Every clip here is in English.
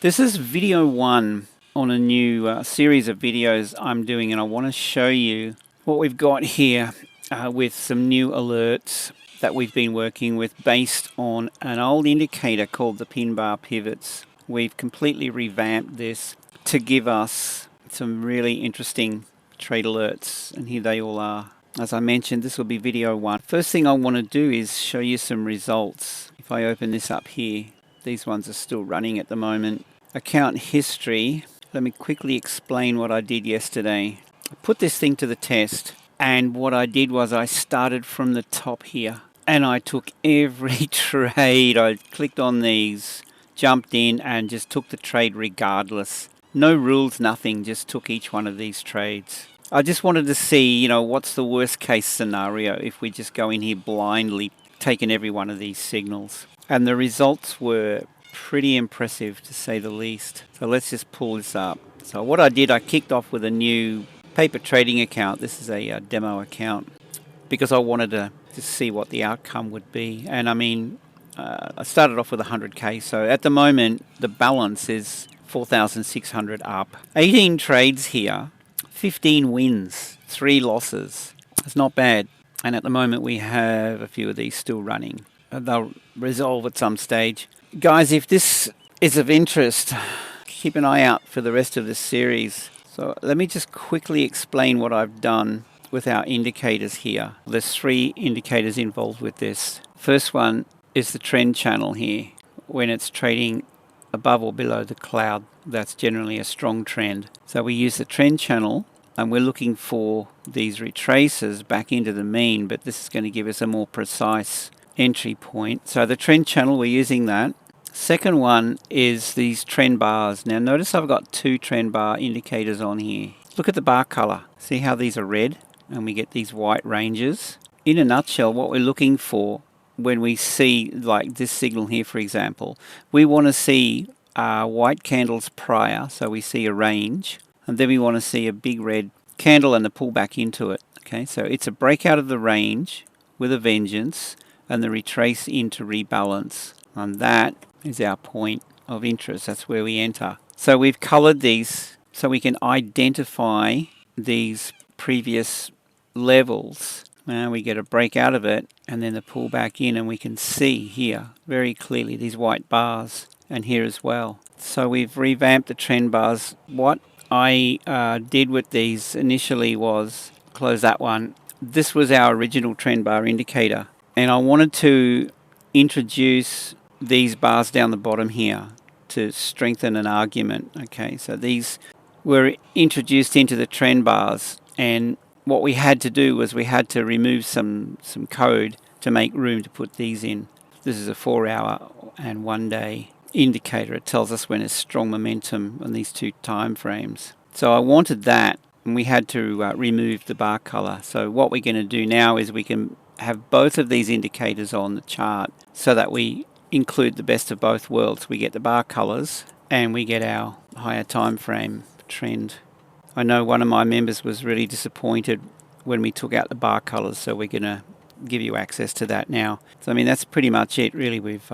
This is video 1 on a new series of videos I'm doing, and I want to show you what we've got here with some new alerts that we've been working with based on an old indicator called the pin bar pivots. We've completely revamped this to give us some really interesting trade alerts, and here they all are. As I mentioned, this will be video 1. First thing I want to do is show you some results. If I open this up here, these ones are still running at the moment. Account history. Let me quickly explain what I did yesterday. I put this thing to the test, and what I did was I started from the top here and I took every trade. I clicked on these, jumped in and just took the trade regardless. No rules, nothing, just took each one of these trades. I just wanted to see, what's the worst case scenario if we just go in here blindly taking every one of these signals. And the results were pretty impressive, to say the least. So let's just pull this up. So what I did, I kicked off with a new paper trading account. This is a demo account because I wanted to just see what the outcome would be. And I started off with 100k. So at the moment, the balance is 4,600 up. 18 trades here, 15 wins, 3 losses. It's not bad. And at the moment, we have a few of these still running. They'll resolve at some stage. Guys, if this is of interest, keep an eye out for the rest of this series. So let me just quickly explain what I've done with our indicators here. There's 3 indicators involved with this. First one is the trend channel here. When it's trading above or below the cloud, that's generally a strong trend. So we use the trend channel and we're looking for these retraces back into the mean, but this is going to give us a more precise entry point. So the trend channel, we're using that. Second one is these trend bars. Now notice I've got 2 trend bar indicators on here. Look at the bar color. See how these are red and we get these white ranges? In a nutshell, what we're looking for when we see like this signal here, for example, we want to see white candles prior, so we see a range, and then we want to see a big red candle and a pullback into it. Okay, so it's a breakout of the range with a vengeance, and the retrace into rebalance, and that is our point of interest. That's where we enter. So we've colored these so we can identify these previous levels. Now we get a break out of it and then the pull back in, and we can see here very clearly these white bars, and here as well. So we've revamped the trend bars. What I did with these initially was close that one. This was our original trend bar indicator. And I wanted to introduce these bars down the bottom here to strengthen an argument. Okay, so these were introduced into the trend bars, and what we had to do was we had to remove some code to make room to put these in. This is a 4-hour and 1-day indicator. It tells us when there's strong momentum on these 2 time frames. So I wanted that, and we had to remove the bar color. So what we're going to do now is we can have both of these indicators on the chart so that we include the best of both worlds. We get the bar colors and we get our higher time frame trend. I know one of my members was really disappointed when we took out the bar colors, so we're going to give you access to that now. So that's pretty much it really. We've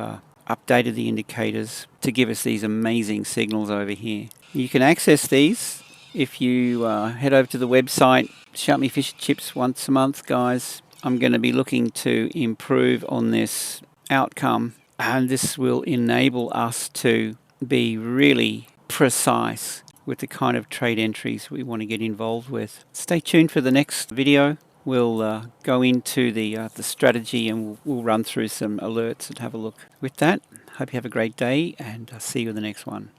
updated the indicators to give us these amazing signals over here. You can access these if you head over to the website. Shout Me Fish and Chips once a month, guys. I'm going to be looking to improve on this outcome, and this will enable us to be really precise with the kind of trade entries we want to get involved with. Stay tuned for the next video. We'll go into the strategy, and we'll run through some alerts and have a look. With that, hope you have a great day, and I'll see you in the next one.